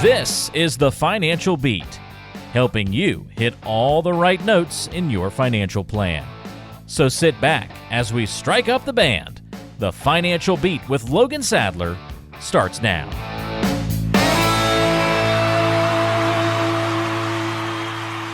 This is the Financial Beat, helping you hit all the right notes in your financial plan. So sit back as we strike up the band. The Financial Beat with Logan Sadler starts now.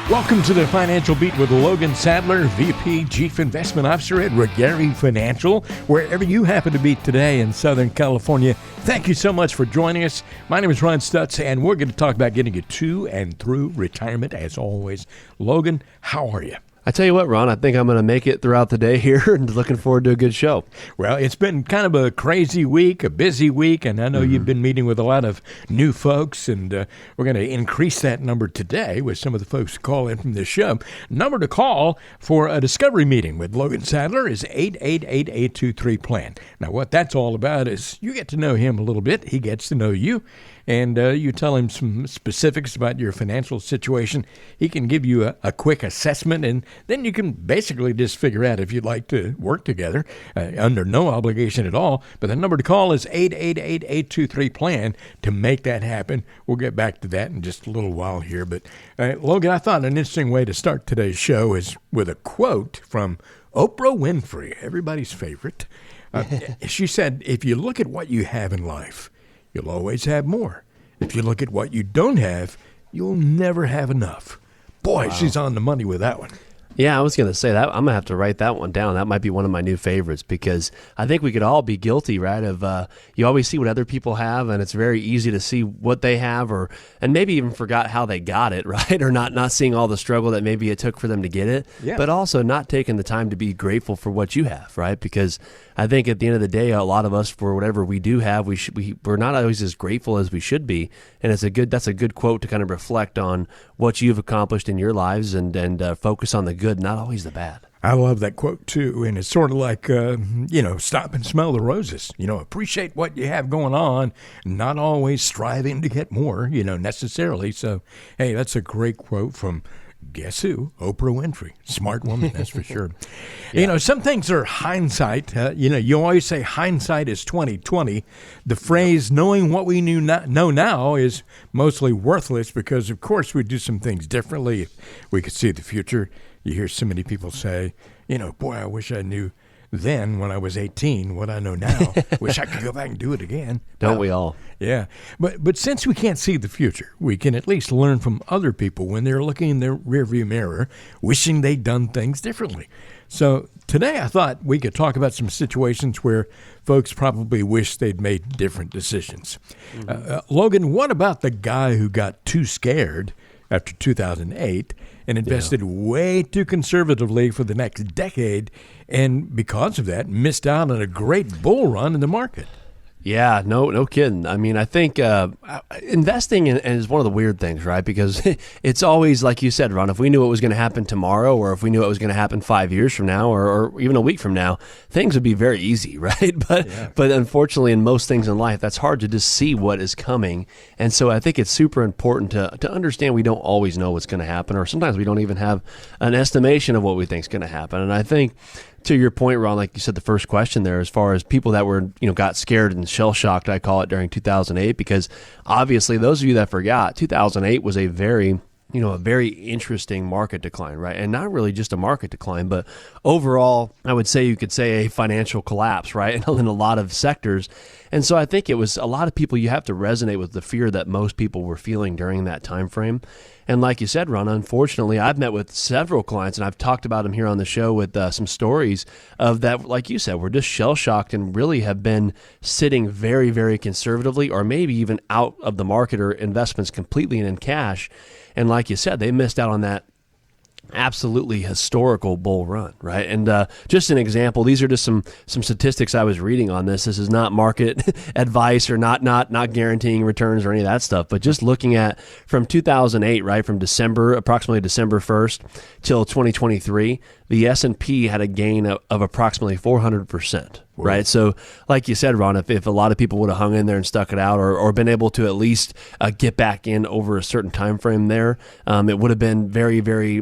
Welcome to the Financial Beat with Logan Sadler, VP, Chief Investment Officer at Regari Financial, wherever you happen to be today in Southern California. Thank you so much for joining us. My name is Ron Stutz, and we're going to talk about getting you to and through retirement as always. Logan, how are you? I tell you what, Ron, I think I'm going to make it throughout the day here and looking forward to a good show. Well, it's been kind of a crazy week, a busy week, and I know you've been meeting with a lot of new folks, and we're going to increase that number today with some of the folks who call in from this show. Number to call for a discovery meeting with Logan Sadler is 888-823-PLAN. Now, what that's all about is you get to know him a little bit, he gets to know you, and you tell him some specifics about your financial situation. He can give you a quick assessment, and then you can basically just figure out if you'd like to work together under no obligation at all. But the number to call is 888-823-PLAN to make that happen. We'll get back to that in just a little while here. But Logan, I thought an interesting way to start today's show is with a quote from Oprah Winfrey, everybody's favorite. She said, "If you look at what you have in life, you'll always have more. If you look at what you don't have, you'll never have enough." Boy, wow. She's on the money with that one. Yeah, I was going to say that. I'm going to have to write that one down. That might be one of my new favorites because I think we could all be guilty, right, of you always see what other people have, and it's very easy to see what they have and maybe even forgot how they got it, right, or not seeing all the struggle that maybe it took for them to get it, but also not taking the time to be grateful for what you have, right, because I think at the end of the day, a lot of us, for whatever we do have, we're not always as grateful as we should be, and that's a good quote to kind of reflect on what you've accomplished in your lives and focus on the good, not always the bad. I love that quote too, and it's sort of like, stop and smell the roses. Appreciate what you have going on, not always striving to get more, necessarily. So, hey, that's a great quote from guess who? Oprah Winfrey. Smart woman, that's for sure. Yeah. Some things are hindsight. You always say hindsight is 20/20. The phrase knowing what we know now is mostly worthless because, of course, we do some things differently if we could see the future. You hear so many people say, boy, I wish I knew then when I was 18 what I know now. Wish I could go back and do it again. Don't we all? Yeah. But since we can't see the future, we can at least learn from other people when they're looking in their rearview mirror, wishing they'd done things differently. So today I thought we could talk about some situations where folks probably wish they'd made different decisions. Logan, what about the guy who got too scared after 2008 and invested way too conservatively for the next decade, and because of that, missed out on a great bull run in the market? Yeah, no kidding. I mean, I think investing is one of the weird things, right? Because it's always, like you said, Ron, if we knew what was going to happen tomorrow or if we knew what was going to happen 5 years from now or even a week from now, things would be very easy, right? But unfortunately, in most things in life, that's hard to just see what is coming. And so I think it's super important to understand we don't always know what's going to happen, or sometimes we don't even have an estimation of what we think is going to happen. And I think, to your point, Ron, like you said, the first question there, as far as people that were, got scared and shell-shocked, I call it, during 2008, because obviously those of you that forgot, 2008 was a very interesting market decline, right? And not really just a market decline, but overall, I would say you could say a financial collapse, right? In a lot of sectors. And so I think it was a lot of people, you have to resonate with the fear that most people were feeling during that time frame. And like you said, Ron, unfortunately, I've met with several clients, and I've talked about them here on the show with some stories of that, like you said, we're just shell-shocked and really have been sitting very, very conservatively, or maybe even out of the market or investments completely and in cash. And like you said, they missed out on that absolutely historical bull run, right? And just an example, these are just some statistics I was reading on this. This is not market advice or not guaranteeing returns or any of that stuff, but just looking at from 2008, right, from approximately December 1st till 2023, the S&P had a gain of approximately 400%. right? So like you said, Ron, if a lot of people would have hung in there and stuck it out or been able to at least get back in over a certain time frame there, it would have been very, very,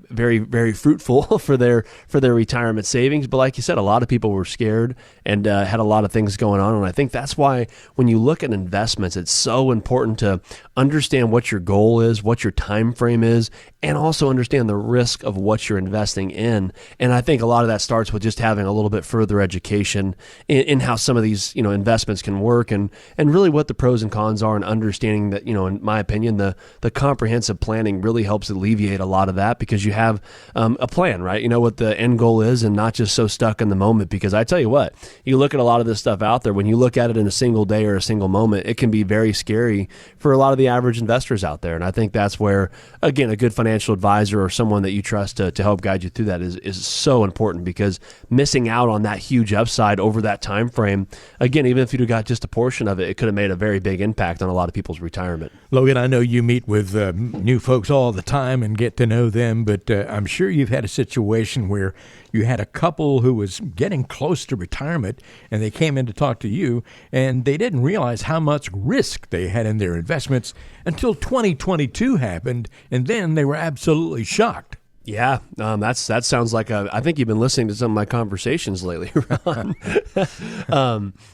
very, very fruitful for their retirement savings. But like you said, a lot of people were scared and had a lot of things going on. And I think that's why when you look at investments, it's so important to understand what your goal is, what your time frame is, and also understand the risk of what you're investing in. And I think a lot of that starts with just having a little bit further education in how some of these, investments can work and really what the pros and cons are, and understanding that, in my opinion, the comprehensive planning really helps alleviate a lot of that, because you have a plan, right? You know what the end goal is, and not just so stuck in the moment. Because I tell you what, you look at a lot of this stuff out there, when you look at it in a single day or a single moment, it can be very scary for a lot of the average investors out there. And I think that's where, again, a good financial advisor or someone that you trust to help guide you through that is so important, because missing out on that huge upside over that time frame, again, even if you'd have got just a portion of it, it could have made a very big impact on a lot of people's retirement. Logan, I know you meet with new folks all the time and get to know them, but I'm sure you've had a situation where you had a couple who was getting close to retirement, and they came in to talk to you, and they didn't realize how much risk they had in their investments until 2022 happened, and then they were absolutely shocked. Yeah, that sounds like I think you've been listening to some of my conversations lately, Ron.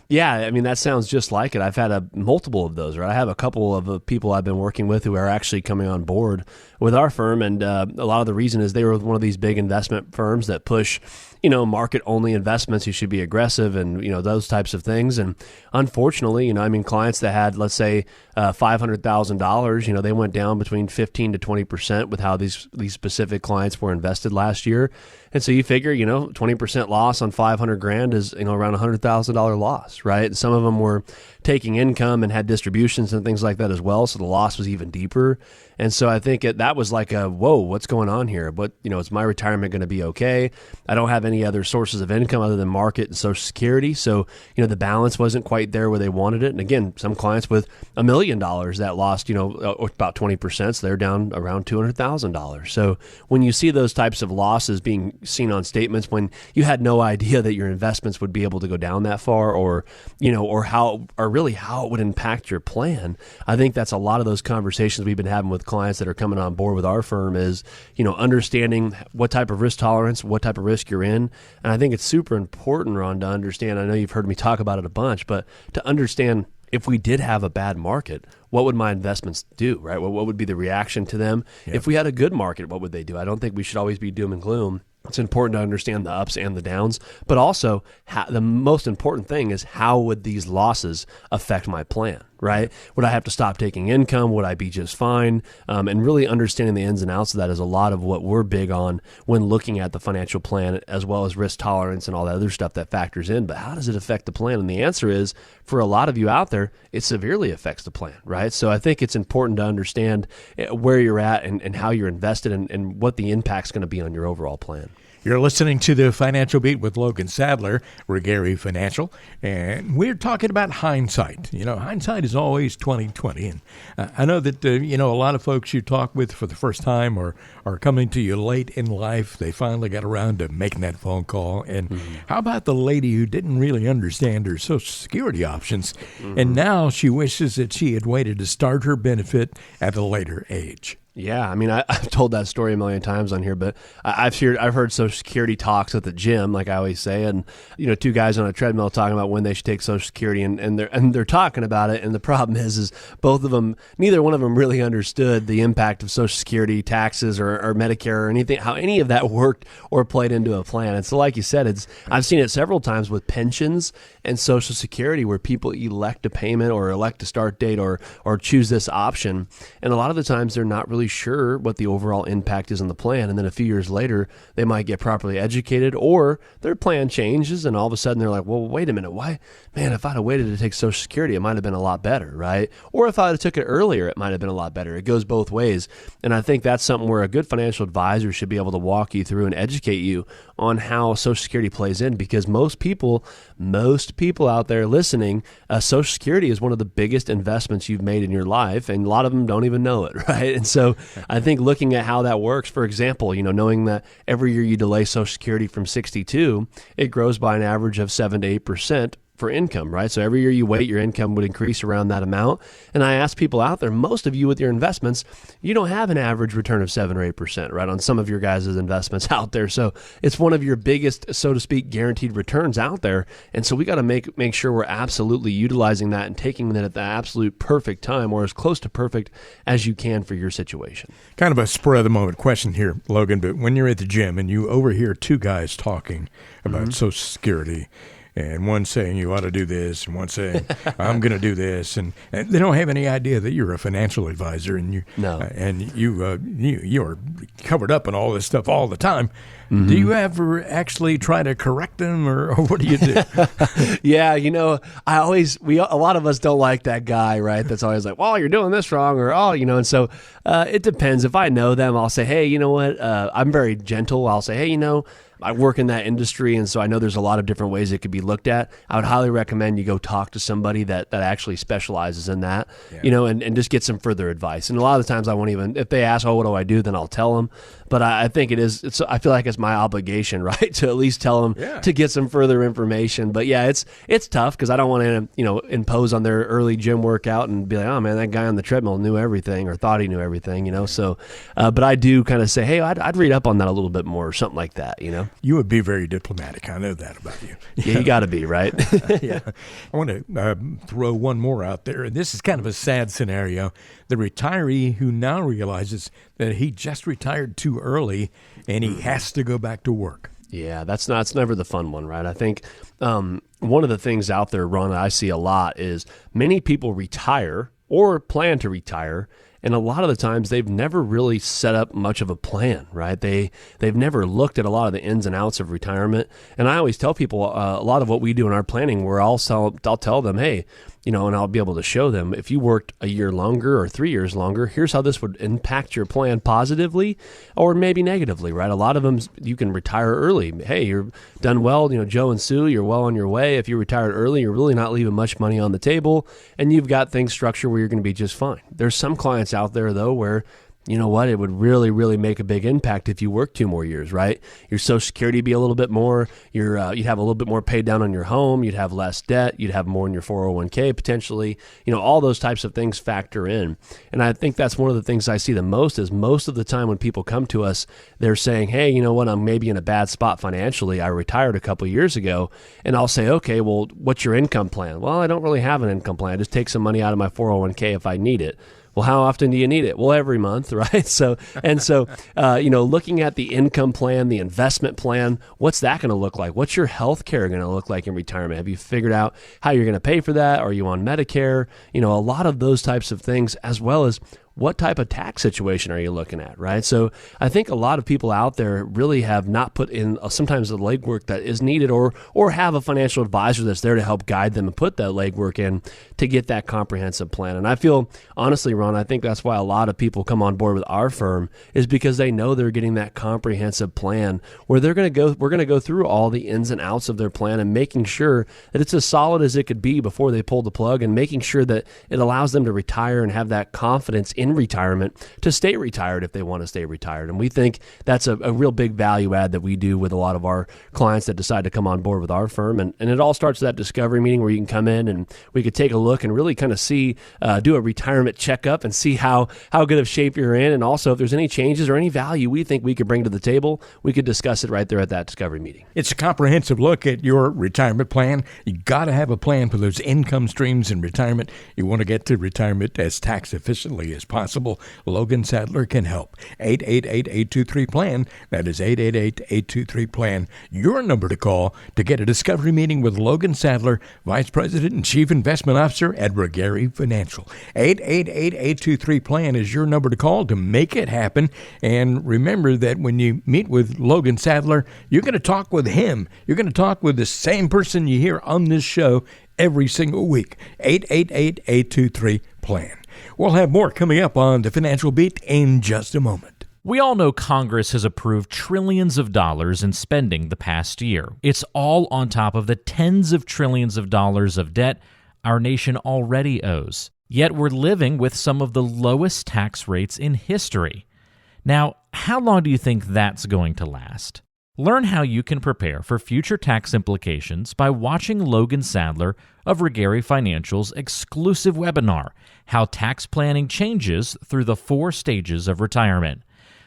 Yeah, I mean, that sounds just like it. I've had multiple of those, right? I have a couple of people I've been working with who are actually coming on board with our firm, and a lot of the reason is they were with one of these big investment firms that push, market-only investments. You should be aggressive and, those types of things. And unfortunately, clients that had, let's say, $500,000, they went down between 15 to 20% with how these specific clients were invested last year. And so you figure, 20% loss on 500 grand is, around $100,000 loss, right? And some of them were taking income and had distributions and things like that as well. So the loss was even deeper. And so I think that was like whoa, what's going on here? But, is my retirement going to be okay? I don't have any other sources of income other than market and Social Security. So, the balance wasn't quite there where they wanted it. And again, some clients with $1 million that lost, about 20%, so they're down around $200,000. So when you see those types of losses being seen on statements, when you had no idea that your investments would be able to go down that far, or really how it would impact your plan, I think that's a lot of those conversations we've been having with clients that are coming on board with our firm is, understanding what type of risk tolerance, what type of risk you're in. And I think it's super important, Ron, to understand, I know you've heard me talk about it a bunch, but to understand, if we did have a bad market, what would my investments do, right? What would be the reaction to them? Yep. If we had a good market, what would they do? I don't think we should always be doom and gloom. It's important to understand the ups and the downs, but also the most important thing is, how would these losses affect my plan, right? Would I have to stop taking income? Would I be just fine? And really understanding the ins and outs of that is a lot of what we're big on when looking at the financial plan, as well as risk tolerance and all that other stuff that factors in. But how does it affect the plan? And the answer is, for a lot of you out there, it severely affects the plan, right? So I think it's important to understand where you're at and how you're invested and what the impact's going to be on your overall plan. You're listening to the Financial Beat with Logan Sadler. We're Gary Financial, and we're talking about hindsight. Hindsight is always 20/20, and I know that a lot of folks you talk with for the first time or are coming to you late in life. They finally got around to making that phone call. And how about the lady who didn't really understand her Social Security options, and now she wishes that she had waited to start her benefit at a later age? Yeah, I mean, I've told that story a million times on here, but I've heard Social Security talks at the gym, like I always say, and two guys on a treadmill talking about when they should take Social Security, and they're talking about it, and the problem is both of them, neither one of them really understood the impact of Social Security, taxes, or Medicare, or anything, how any of that worked or played into a plan. And so, like you said, I've seen it several times with pensions and Social Security, where people elect a payment or elect a start date or choose this option, and a lot of the times they're not really sure what the overall impact is on the plan. And then a few years later, they might get properly educated, or their plan changes, and all of a sudden they're like, well, wait a minute, why? Man, if I'd have waited to take Social Security, it might have been a lot better, right? Or if I'd have took it earlier, it might have been a lot better. It goes both ways. And I think that's something where a good financial advisor should be able to walk you through and educate you on how Social Security plays in, because most people out there listening, Social Security is one of the biggest investments you've made in your life, and a lot of them don't even know it, right? And so I think looking at how that works, for example, knowing that every year you delay Social Security from 62, it grows by an average of 7 to 8% for income, right? So every year you wait, your income would increase around that amount. And I ask people out there, most of you with your investments, you don't have an average return of 7 or 8%, right, on some of your guys' investments out there. So it's one of your biggest, so to speak, guaranteed returns out there. And so we got to make sure we're absolutely utilizing that and taking that at the absolute perfect time, or as close to perfect as you can for your situation. Kind of a spur of the moment question here, Logan, but when you're at the gym and you overhear two guys talking about Social Security, and one saying you ought to do this, and one saying I'm going to do this, and they don't have any idea that you're a financial advisor, and you're covered up in all this stuff all the time. Mm-hmm. Do you ever actually try to correct them, or what do you do? Yeah, a lot of us don't like that guy, right? That's always like, well, you're doing this wrong, or and so it depends. If I know them, I'll say, hey, you know what? I'm very gentle. I'll say, hey, I work in that industry, and so I know there's a lot of different ways it could be looked at. I would highly recommend you go talk to somebody that actually specializes in that, and just get some further advice. And a lot of the times I won't even, if they ask, what do I do, then I'll tell them. But I think I feel like it's my obligation, right, to at least tell them to get some further information. But yeah, it's tough because I don't want to, impose on their early gym workout and be like, oh man, that guy on the treadmill knew everything or thought he knew everything, So, but I do kind of say, hey, I'd read up on that a little bit more or something like that, You would be very diplomatic. I know that about you. Yeah, you got to be, right? Yeah. I want to throw one more out there. And this is kind of a sad scenario. The retiree who now realizes that he just retired too early and he has to go back to work. Yeah, it's never the fun one, right? I think one of the things out there, Ron, I see a lot is many people retire or plan to retire, and a lot of the times they've never really set up much of a plan, right? They've never looked at a lot of the ins and outs of retirement. And I always tell people a lot of what we do in our planning, where I'll tell them, hey, and I'll be able to show them, if you worked a year longer or 3 years longer, here's how this would impact your plan positively or maybe negatively, right? A lot of them, you can retire early. Hey, you're done well, Joe and Sue, you're well on your way. If you retired early, you're really not leaving much money on the table, and you've got things structured where you're going to be just fine. There's some clients out there, though, where you know what, it would really, really make a big impact if you work 2 more years, right? Your Social Security would be a little bit more, you'd have a little bit more paid down on your home, you'd have less debt, you'd have more in your 401k potentially, all those types of things factor in. And I think that's one of the things I see the most is most of the time when people come to us, they're saying, hey, you know what, I'm maybe in a bad spot financially. I retired a couple of years ago. And I'll say, okay, well, what's your income plan? Well, I don't really have an income plan. I just take some money out of my 401k if I need it. Well, how often do you need it? Well, every month, right? So, looking at the income plan, the investment plan, what's that going to look like? What's your health care going to look like in retirement? Have you figured out how you're going to pay for that? Are you on Medicare? A lot of those types of things, as well as what type of tax situation are you looking at, right? So I think a lot of people out there really have not put in sometimes the legwork that is needed or have a financial advisor that's there to help guide them and put that legwork in to get that comprehensive plan. And I feel, honestly, Ron, I think that's why a lot of people come on board with our firm is because they know they're getting that comprehensive plan where we're going to go through all the ins and outs of their plan and making sure that it's as solid as it could be before they pull the plug and making sure that it allows them to retire and have that confidence in retirement to stay retired if they want to stay retired. And we think that's a real big value add that we do with a lot of our clients that decide to come on board with our firm. And it all starts with that discovery meeting where you can come in and we could take a look and really kind of see, do a retirement checkup and see how good of shape you're in. And also if there's any changes or any value we think we could bring to the table, we could discuss it right there at that discovery meeting. It's a comprehensive look at your retirement plan. You got to have a plan for those income streams in retirement. You want to get to retirement as tax efficiently as possible. Logan Sadler can help. 888-823-PLAN. That is 888-823-PLAN. Your number to call to get a discovery meeting with Logan Sadler, Vice President and Chief Investment Officer at Regary Financial. 888-823-PLAN is your number to call to make it happen. And remember that when you meet with Logan Sadler, you're going to talk with him. You're going to talk with the same person you hear on this show every single week. 888-823-PLAN. We'll have more coming up on the Financial Beat in just a moment. We all know Congress has approved trillions of dollars in spending the past year. It's all on top of the tens of trillions of dollars of debt our nation already owes. Yet we're living with some of the lowest tax rates in history. Now, how long do you think that's going to last? Learn how you can prepare for future tax implications by watching Logan Sadler of Regary Financial's exclusive webinar, How Tax Planning Changes Through the 4 Stages of Retirement.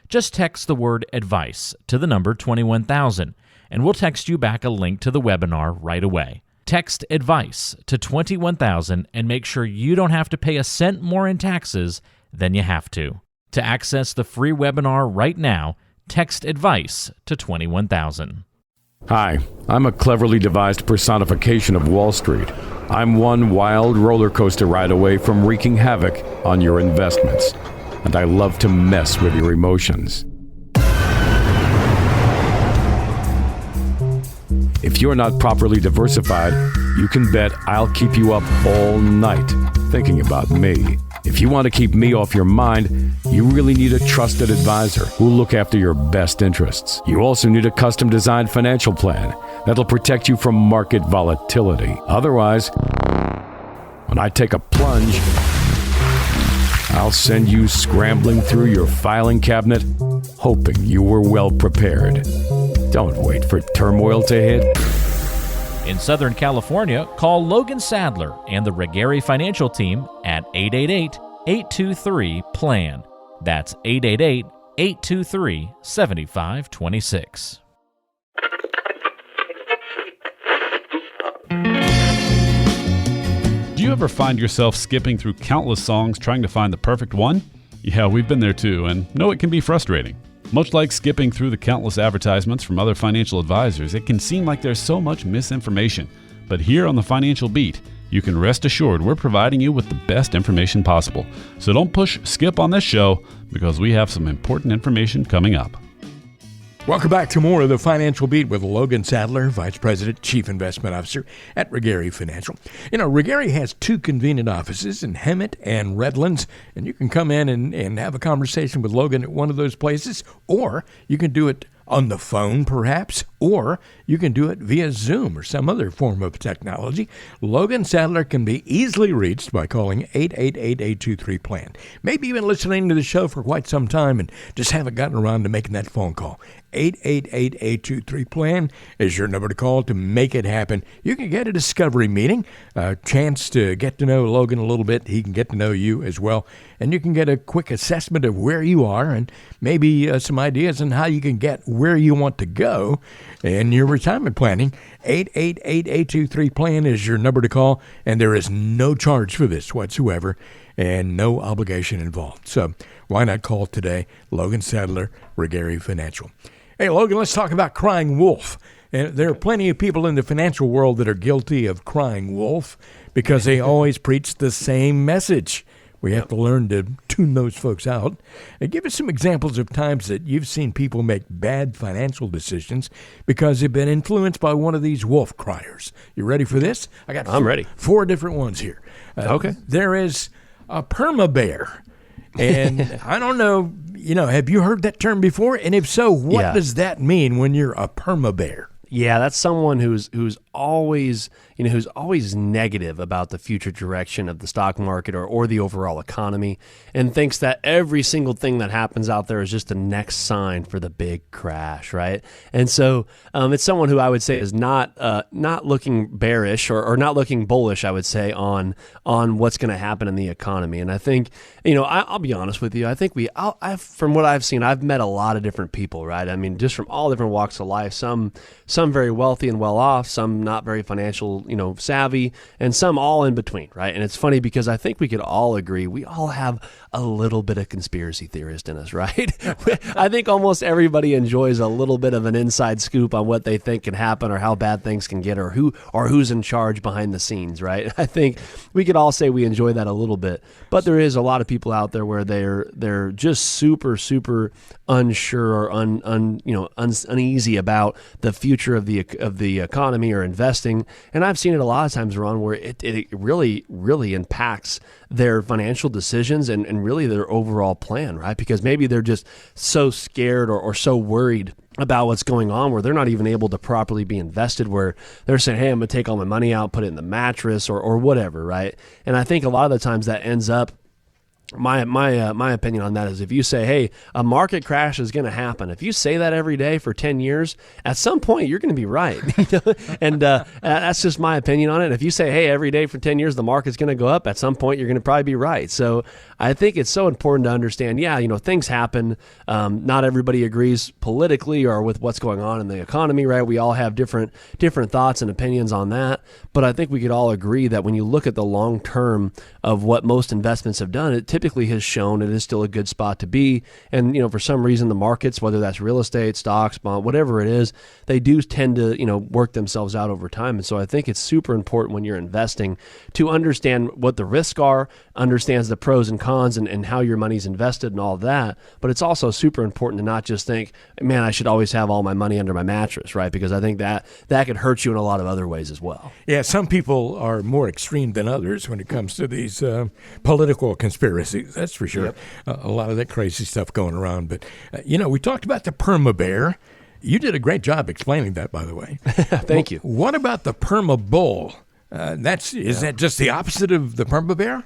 Just text the word advice to the number 21,000, and we'll text you back a link to the webinar right away. Text advice to 21,000 and make sure you don't have to pay a cent more in taxes than you have to. To access the free webinar right now, text advice to 21,000. Hi, I'm a cleverly devised personification of Wall Street. I'm one wild roller coaster ride away from wreaking havoc on your investments, and I love to mess with your emotions. If you're not properly diversified, you can bet I'll keep you up all night thinking about me. If you want to keep me off your mind, you really need a trusted advisor who'll look after your best interests. You also need a custom-designed financial plan that'll protect you from market volatility. Otherwise, when I take a plunge, I'll send you scrambling through your filing cabinet, hoping you were well prepared. Don't wait for turmoil to hit. In Southern California, call Logan Sadler and the Regary Financial Team at 888-823-PLAN. That's 888-823-7526. Do you ever find yourself skipping through countless songs trying to find the perfect one? Yeah, we've been there too, and know it can be frustrating. Much like skipping through the countless advertisements from other financial advisors, it can seem like there's so much misinformation. But here on the Financial Beat, you can rest assured we're providing you with the best information possible. So don't push skip on this show, because we have some important information coming up. Welcome back to more of the Financial Beat with Logan Sadler, Vice President, Chief Investment Officer at Regary Financial. You know, Regary has 2 convenient offices in Hemet and Redlands, and you can come in and have a conversation with Logan at one of those places, or you can do it on the phone, perhaps, or you can do it via Zoom or some other form of technology. Logan Sadler can be easily reached by calling 888-823-PLAN. Maybe you've been listening to the show for quite some time and just haven't gotten around to making that phone call. 888-823-PLAN is your number to call to make it happen. You can get a discovery meeting, a chance to get to know Logan a little bit. He can get to know you as well. And you can get a quick assessment of where you are and maybe some ideas on how you can get where you want to go in your retirement planning. 888-823-PLAN is your number to call, and there is no charge for this whatsoever and no obligation involved. So why not call today? Logan Sadler, Regary Financial. Hey, Logan, let's talk about crying wolf. And there are plenty of people in the financial world that are guilty of crying wolf because they always preach the same message. We have to learn to tune those folks out. And give us some examples of times that you've seen people make bad financial decisions because they've been influenced by one of these wolf criers. You ready for this? I'm ready. 4 different ones here. Okay. There is a perma bear. And I don't know, have you heard that term before? And if so, what does that mean when you're a perma bear? Yeah, that's someone who's always negative about the future direction of the stock market or the overall economy, and thinks that every single thing that happens out there is just the next sign for the big crash, right? And so it's someone who I would say is not looking bearish or not looking bullish, I would say, on what's going to happen in the economy. And I think, I'll be honest with you, I think from what I've seen, I've met a lot of different people, right? I mean, just from all different walks of life, some very wealthy and well off, some not very financial, savvy, and some all in between, right? And it's funny because I think we could all agree we all have a little bit of conspiracy theorist in us, right? I think almost everybody enjoys a little bit of an inside scoop on what they think can happen or how bad things can get or who's in charge behind the scenes, right? I think we could all say we enjoy that a little bit, but there is a lot of people out there where they're just super unsure or uneasy about the future future of the economy or investing. And I've seen it a lot of times, Ron, where it really, really impacts their financial decisions and really their overall plan, right? Because maybe they're just so scared or so worried about what's going on where they're not even able to properly be invested, where they're saying, hey, I'm going to take all my money out, put it in the mattress or whatever, right? And I think a lot of the times that ends up, my opinion on that is, if you say, hey, a market crash is going to happen, if you say that every day for 10 years, at some point you're going to be right. And that's just my opinion on it. If you say, hey, every day for 10 years the market's going to go up, at some point you're going to probably be right. So I think it's so important to understand, things happen. Not everybody agrees politically or with what's going on in the economy, right? We all have different thoughts and opinions on that. But I think we could all agree that when you look at the long term of what most investments have done, it typically has shown it is still a good spot to be. And, for some reason, the markets, whether that's real estate, stocks, bond, whatever it is, they do tend to, work themselves out over time. And so I think it's super important when you're investing to understand what the risks are, understands the pros and cons and how your money's invested and all of that. But it's also super important to not just think, man, I should always have all my money under my mattress, right? Because I think that could hurt you in a lot of other ways as well. Yeah, some people are more extreme than others when it comes to these political conspiracies. That's for sure. Yep. A lot of that crazy stuff going around. But, we talked about the perma bear. You did a great job explaining that, by the way. Thank you. What about the perma bull? Is that just the opposite of the perma bear?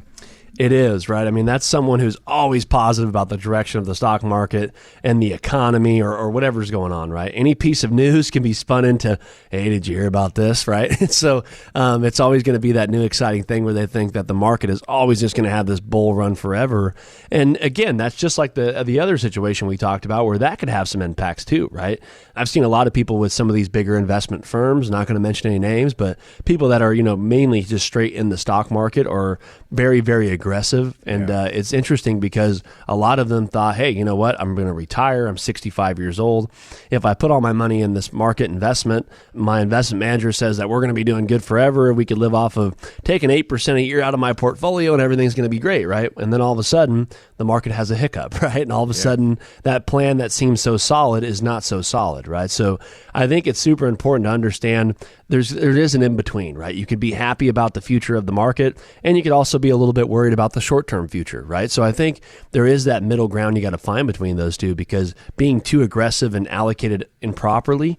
It is, right? I mean, that's someone who's always positive about the direction of the stock market and the economy or whatever's going on, right? Any piece of news can be spun into, hey, did you hear about this, right? So it's always going to be that new exciting thing where they think that the market is always just going to have this bull run forever. And again, that's just like the other situation we talked about where that could have some impacts too, right? I've seen a lot of people with some of these bigger investment firms, not going to mention any names, but people that are, mainly just straight in the stock market or very, very aggressive. And it's interesting because a lot of them thought, hey, you know what? I'm going to retire. I'm 65 years old. If I put all my money in this market investment, my investment manager says that we're going to be doing good forever. We could live off of taking 8% a year out of my portfolio and everything's going to be great, right? And then all of a sudden, the market has a hiccup, right? And all of a sudden, that plan that seems so solid is not so solid, right? So I think it's super important to understand there is an in-between, right? You could be happy about the future of the market, and you could also be a little bit worried about the short-term future, right? So I think there is that middle ground you got to find between those two, because being too aggressive and allocated improperly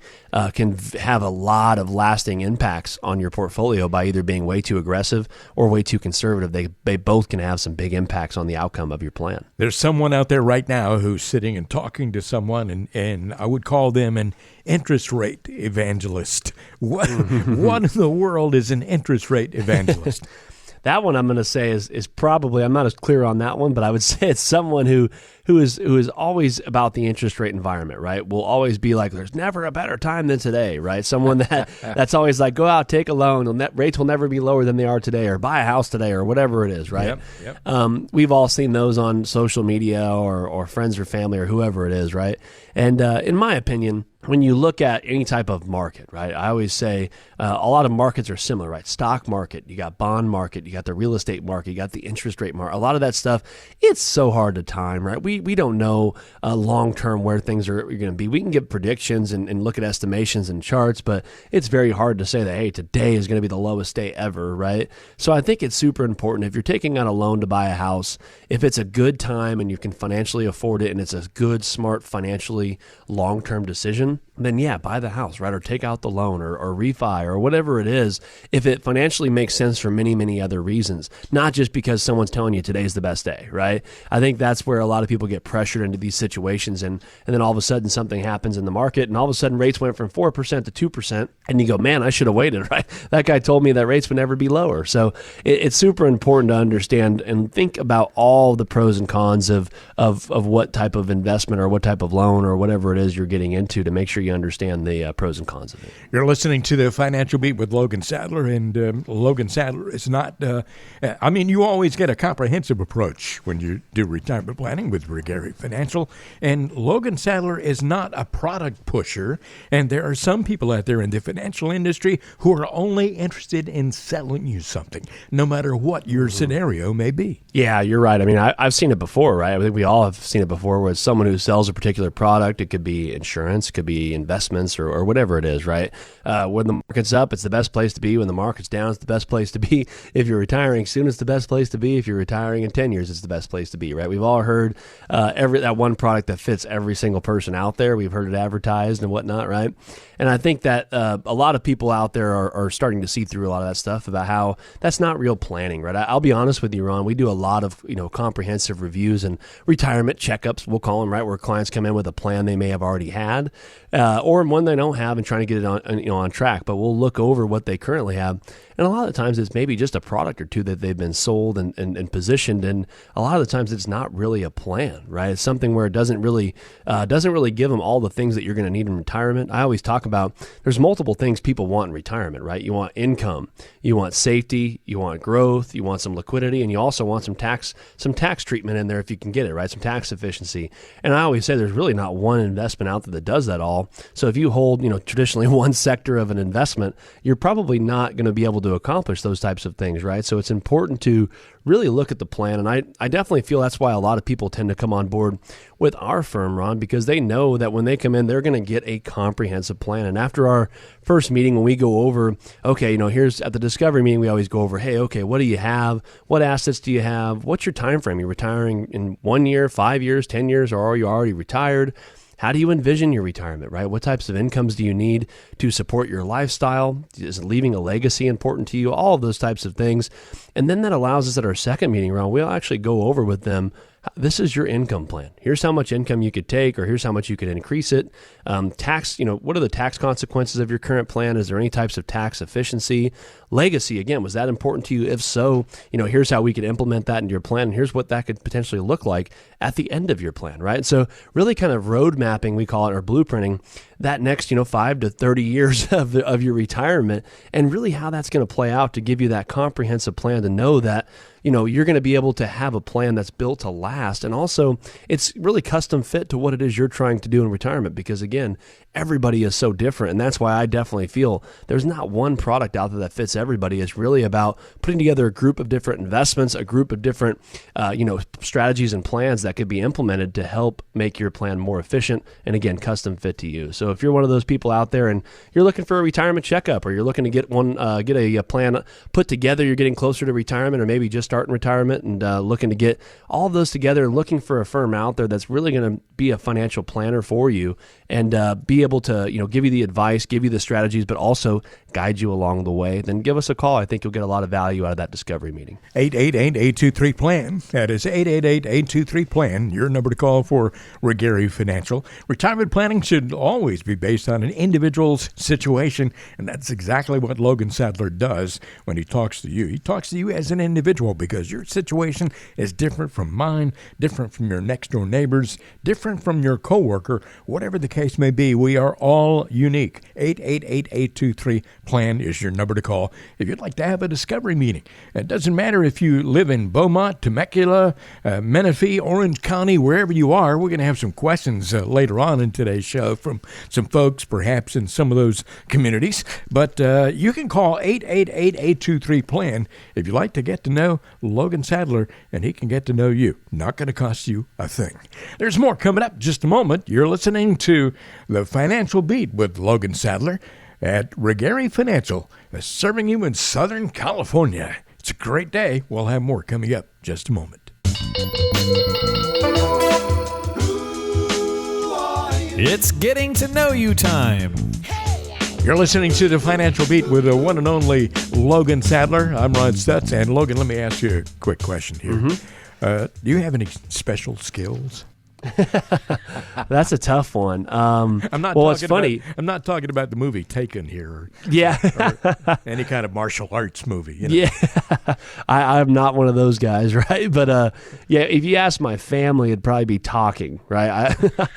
can have a lot of lasting impacts on your portfolio by either being way too aggressive or way too conservative. They both can have some big impacts on the outcome of your plan. There's someone out there right now who's sitting and talking to someone, and I would call them an interest rate evangelist. What in the world is an interest rate evangelist? That one I'm going to say is probably, I'm not as clear on that one, but I would say it's someone who is always about the interest rate environment, right? Will always be like, there's never a better time than today, right? Someone that's always like, go out, take a loan, rates will never be lower than they are today, or buy a house today, or whatever it is, right? Yep. We've all seen those on social media or friends or family or whoever it is, right? And in my opinion, when you look at any type of market, right, I always say a lot of markets are similar, right? Stock market, you got bond market, you got the real estate market, you got the interest rate market. A lot of that stuff, it's so hard to time, right? We don't know long-term where things are going to be. We can give predictions and look at estimations and charts, but it's very hard to say that, hey, today is going to be the lowest day ever, right? So I think it's super important. If you're taking out a loan to buy a house, if it's a good time and you can financially afford it and it's a good, smart, financially long-term decision, then yeah, buy the house, right? Or take out the loan or refi or whatever it is, if it financially makes sense for many, many other reasons, not just because someone's telling you today's the best day, right? I think that's where a lot of people get pressured into these situations, and then all of a sudden something happens in the market, and all of a sudden rates went from 4% to 2%, and you go, man, I should have waited, right? That guy told me that rates would never be lower. So it's super important to understand and think about all the pros and cons of what type of investment or what type of loan or whatever it is you're getting into to make sure you understand the pros and cons of it. You're listening to the Financial Beat with Logan Sadler, and Logan Sadler is not, you always get a comprehensive approach when you do retirement planning with Gary Financial, and Logan Sadler is not a product pusher, and there are some people out there in the financial industry who are only interested in selling you something, no matter what your scenario may be. Yeah, you're right. I mean, I've seen it before, right? I think we all have seen it before, where it's someone who sells a particular product. It could be insurance, it could be be investments or whatever it is, right? When the market's up, it's the best place to be. When the market's down, it's the best place to be. If you're retiring soon, it's the best place to be. If you're retiring in 10 years, it's the best place to be, right? We've all heard that one product that fits every single person out there. We've heard it advertised and whatnot, right? And I think that a lot of people out there are starting to see through a lot of that stuff about how that's not real planning, right? I'll be honest with you, Ron. We do a lot of comprehensive reviews and retirement checkups, we'll call them, right, where clients come in with a plan they may have already had, or one they don't have and trying to get it on track. But we'll look over what they currently have. And a lot of the times it's maybe just a product or two that they've been sold and positioned. And a lot of the times it's not really a plan, right? It's something where it doesn't really give them all the things that you're going to need in retirement. I always talk about there's multiple things people want in retirement, right? You want income, you want safety, you want growth, you want some liquidity, and you also want some tax treatment in there if you can get it, right? Some tax efficiency. And I always say there's really not one investment out there that does that all. So if you hold, traditionally one sector of an investment, you're probably not going to be able to accomplish those types of things, right? So it's important to really look at the plan. And I definitely feel that's why a lot of people tend to come on board with our firm, Ron, because they know that when they come in, they're going to get a comprehensive plan. And after our first meeting, when we go over, okay, here's at the discovery meeting, we always go over, hey, okay, what do you have? What assets do you have? What's your time frame? You're retiring in 1 year, 5 years, 10 years, or are you already retired? How do you envision your retirement, right? What types of incomes do you need to support your lifestyle? Is leaving a legacy important to you? All of those types of things. And then that allows us at our second meeting, Ron, we'll actually go over with them, this is your income plan. Here's how much income you could take, or here's how much you could increase it. Tax, what are the tax consequences of your current plan? Is there any types of tax efficiency? Legacy, again, was that important to you? If so, here's how we could implement that into your plan. And here's what that could potentially look like at the end of your plan, right? So really kind of road mapping, we call it, or blueprinting that next, 5 to 30 years of your retirement, and really how that's going to play out to give you that comprehensive plan to know that, you're going to be able to have a plan that's built to last. And also it's really custom fit to what it is you're trying to do in retirement, because again, everybody is so different. And that's why I definitely feel there's not one product out there that fits everybody. It's really about putting together a group of different investments, a group of different, strategies and plans that could be implemented to help make your plan more efficient. And again, custom fit to you. So if you're one of those people out there and you're looking for a retirement checkup, or you're looking to get a plan put together, you're getting closer to retirement, or maybe just starting retirement and looking to get all of those together and looking for a firm out there that's really going to be a financial planner for you and be able to, give you the advice, give you the strategies, but also guide you along the way, then give us a call. I think you'll get a lot of value out of that discovery meeting. 888-823-PLAN. That is 888-823-PLAN. Your number to call for Regary Financial. Retirement planning should always be based on an individual's situation, and that's exactly what Logan Sadler does when he talks to you. He talks to you as an individual because your situation is different from mine, different from your next-door neighbors, different from your coworker, whatever the case may be. We are all unique. 888-823-PLAN is your number to call if you'd like to have a discovery meeting. It doesn't matter if you live in Beaumont, Temecula, Menifee, Orange County, wherever you are. We're going to have some questions later on in today's show from some folks perhaps in some of those communities. But you can call 888-823-PLAN if you'd like to get to know Logan Sadler, and he can get to know you. Not going to cost you a thing. There's more coming up in just a moment. You're listening to The Financial Beat with Logan Sadler at Regary Financial, serving you in Southern California. It's a great day. We'll have more coming up in just a moment. It's getting to know you time. You're listening to The Financial Beat with the one and only Logan Sadler. I'm Ron Stutz. And Logan, let me ask you a quick question here. Do you have any special skills? That's a tough one. I'm not. Well, it's funny. I'm not talking about the movie Taken here, or any kind of martial arts movie. Yeah, I'm not one of those guys, right? But if you ask my family, it'd probably be talking, right?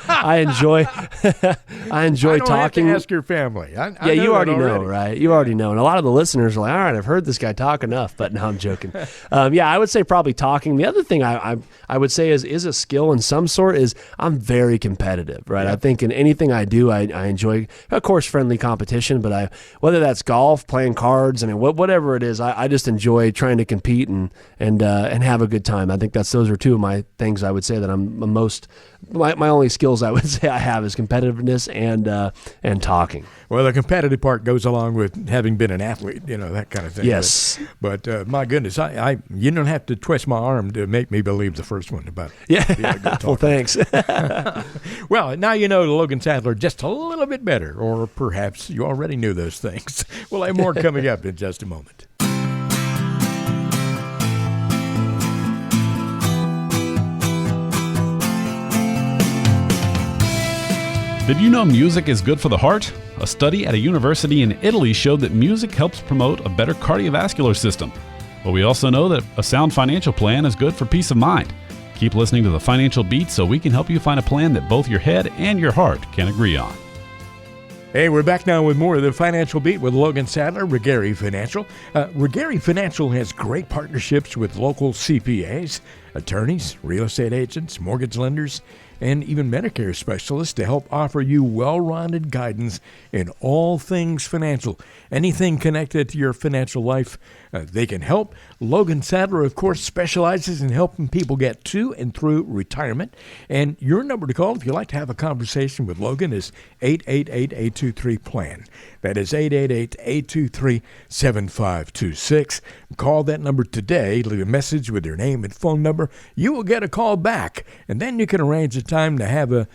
I enjoy I don't talking. Have to ask your family. I know you already know, already. right? You already know, and a lot of the listeners are like, "All right, I've heard this guy talk enough." But no, I'm joking. I would say probably talking. The other thing I would say is a skill in some sort. Is I'm very competitive, right? Yeah. I think in anything I do, I enjoy, of course, friendly competition, but whether that's golf, playing cards, whatever it is, I just enjoy trying to compete and have a good time. I think those are two of my things I would say that I'm most my only skills I would say I have is competitiveness and talking. Well, the competitive part goes along with having been an athlete, that kind of thing. Yes. But my goodness, you don't have to twist my arm to make me believe the first one about Yeah. being a good talker. Well, thanks. Well, now you know Logan Sadler just a little bit better, or perhaps you already knew those things. We'll have more coming up in just a moment. Did you know music is good for the heart? A study at a university in Italy showed that music helps promote a better cardiovascular system. But we also know that a sound financial plan is good for peace of mind. Keep listening to the Financial Beat so we can help you find a plan that both your head and your heart can agree on. Hey, we're back now with more of the Financial Beat with Logan Sadler, Regari Financial. Regari Financial has great partnerships with local CPAs, attorneys, real estate agents, mortgage lenders, and even Medicare specialists to help offer you well-rounded guidance in all things financial. Anything connected to your financial life, they can help. Logan Sadler, of course, specializes in helping people get to and through retirement. And your number to call if you'd like to have a conversation with Logan is 888-823-PLAN. That is 888-823-7526. Call that number today. Leave a message with your name and phone number. You will get a call back, and then you can arrange a time to have a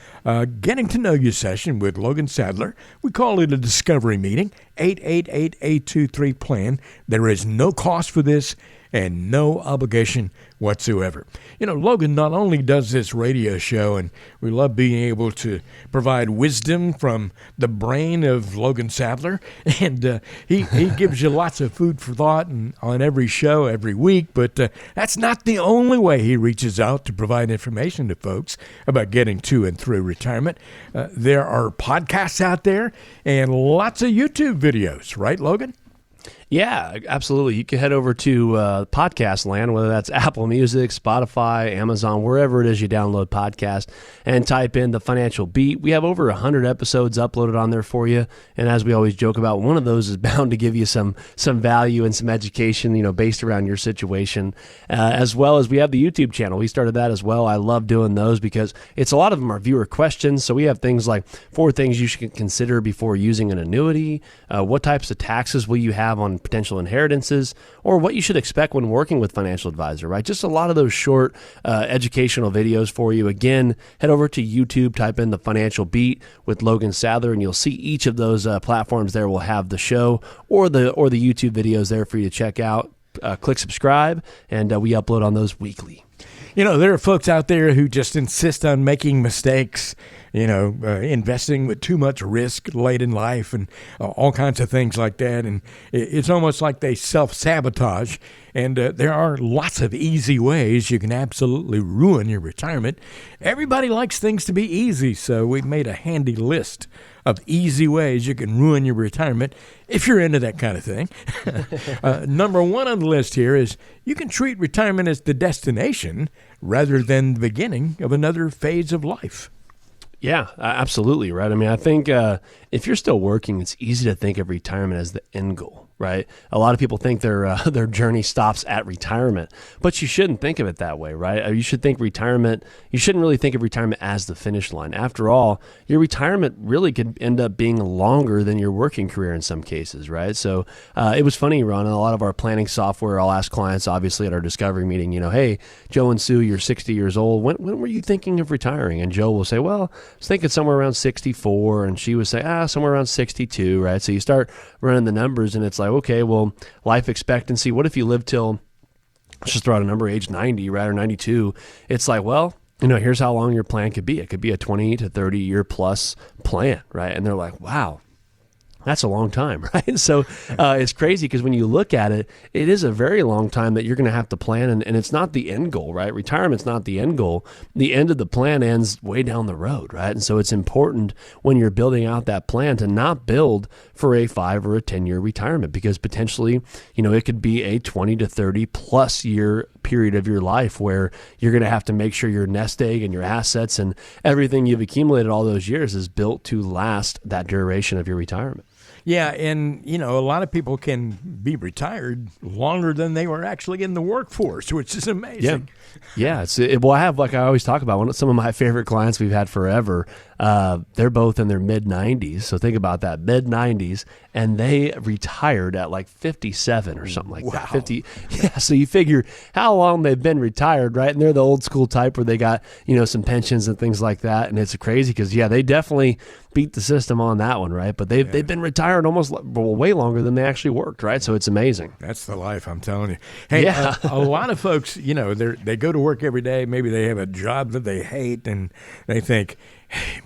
getting to know you session with Logan Sadler. We call it a discovery meeting. 888-823-PLAN. There is no cost for this and no obligation whatsoever. Logan not only does this radio show, and we love being able to provide wisdom from the brain of Logan Sadler, and he gives you lots of food for thought on every show every week, but that's not the only way he reaches out to provide information to folks about getting to and through retirement. There are podcasts out there and lots of YouTube videos, right, Logan? Yeah, absolutely. You can head over to podcast land, whether that's Apple Music, Spotify, Amazon, wherever it is you download podcast, and type in The Financial Beat. We have over 100 episodes uploaded on there for you. And as we always joke about, one of those is bound to give you some value and some education, based around your situation, as well as we have the YouTube channel. We started that as well. I love doing those because a lot of them are viewer questions. So we have things like 4 things you should consider before using an annuity, what types of taxes will you have on potential inheritances, or what you should expect when working with financial advisor, right? Just a lot of those short educational videos for you. Again, head over to YouTube, type in The Financial Beat with Logan Sadler, and you'll see each of those platforms there will have the show or the YouTube videos there for you to check out. Click subscribe, and we upload on those weekly. There are folks out there who just insist on making mistakes, investing with too much risk late in life and all kinds of things like that. And it's almost like they self-sabotage. And there are lots of easy ways you can absolutely ruin your retirement. Everybody likes things to be easy, so we've made a handy list of easy ways you can ruin your retirement if you're into that kind of thing. Number 1 on the list here is you can treat retirement as the destination rather than the beginning of another phase of life. Yeah, absolutely, right? I mean, I think if you're still working, it's easy to think of retirement as the end goal, right? A lot of people think their journey stops at retirement, but you shouldn't think of it that way, right? You should think retirement. You shouldn't really think of retirement as the finish line. After all, your retirement really could end up being longer than your working career in some cases, right? So it was funny, Ron. In a lot of our planning software, I'll ask clients, obviously, at our discovery meeting, hey, Joe and Sue, you're 60 years old. When were you thinking of retiring? And Joe will say, well, I was thinking somewhere around 64, and she would say, somewhere around 62, right? So you start running the numbers, and it's like, okay, well, life expectancy, what if you live till, let's just throw out a number, age 90, right, or 92? It's like, well, here's how long your plan could be. It could be a 20 to 30 year plus plan, right? And they're like, wow, that's a long time, right? So it's crazy because when you look at it, it is a very long time that you're going to have to plan, and it's not the end goal, right? Retirement's not the end goal. The end of the plan ends way down the road, right? And so it's important when you're building out that plan to not build for a 5 or a 10-year retirement, because potentially, it could be a 20 to 30 plus year period of your life where you're going to have to make sure your nest egg and your assets and everything you've accumulated all those years is built to last that duration of your retirement. Yeah, and a lot of people can be retired longer than they were actually in the workforce, which is amazing. Yeah. Well, I have, like I always talk about, some of my favorite clients we've had forever. They're both in their mid-90s, so think about that, mid-90s, and they retired at like 57 or something like that. 50. Yeah, so you figure how long they've been retired, right? And they're the old school type where they got some pensions and things like that, and it's crazy because they definitely beat the system on that one, right? But they've been retired almost way longer than they actually worked, right? So it's amazing. That's the life, I'm telling you. Hey, a lot of folks, they go to work every day. Maybe they have a job that they hate, and they think, hey,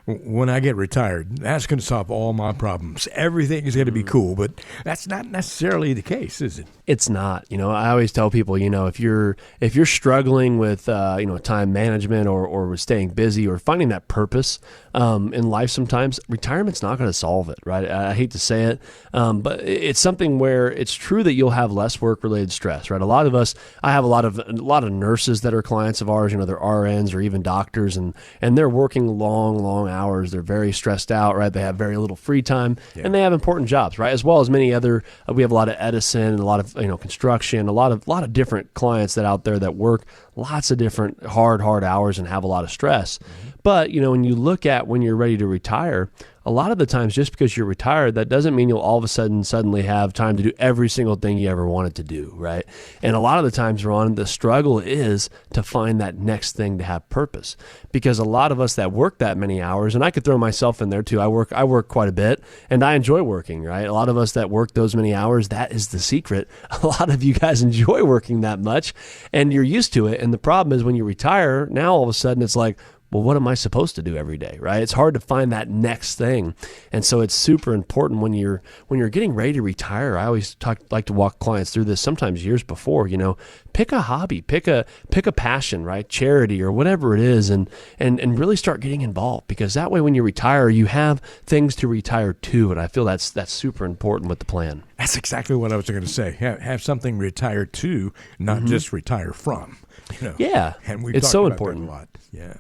when I get retired, that's going to solve all my problems. Everything is going to be cool, but that's not necessarily the case, is it? It's not. I always tell people, if you're struggling with time management or with staying busy or finding that purpose in life, sometimes retirement's not going to solve it, right? I hate to say it, but it's something where it's true that you'll have less work-related stress, right? A lot of us, I have a lot of nurses that are clients of ours. They're RNs or even doctors, and they're working long hours. They're very stressed out, right? They have very little free time, and they have important jobs, right? As well as many other. We have a lot of Edison and a lot of construction, a lot of different clients that out there that work lots of different hard hours and have a lot of stress. Mm-hmm. But when you look at when you're ready to retire, a lot of the times just because you're retired, that doesn't mean you'll all of a sudden suddenly have time to do every single thing you ever wanted to do, right? And a lot of the times, Ron, the struggle is to find that next thing to have purpose. Because a lot of us that work that many hours, and I could throw myself in there too, I work quite a bit, and I enjoy working, right? A lot of us that work those many hours, that is the secret. A lot of you guys enjoy working that much, and you're used to it. And the problem is when you retire, now all of a sudden it's like, well, what am I supposed to do every day, right? It's hard to find that next thing. And so it's super important when you're getting ready to retire. I always like to walk clients through this sometimes years before, pick a hobby, pick a passion, right? Charity or whatever it is, and really start getting involved, because that way when you retire, you have things to retire to. And I feel that's super important with the plan. That's exactly what I was going to say. Have something to retire to, not just retire from. Yeah, and it's so important. That a lot.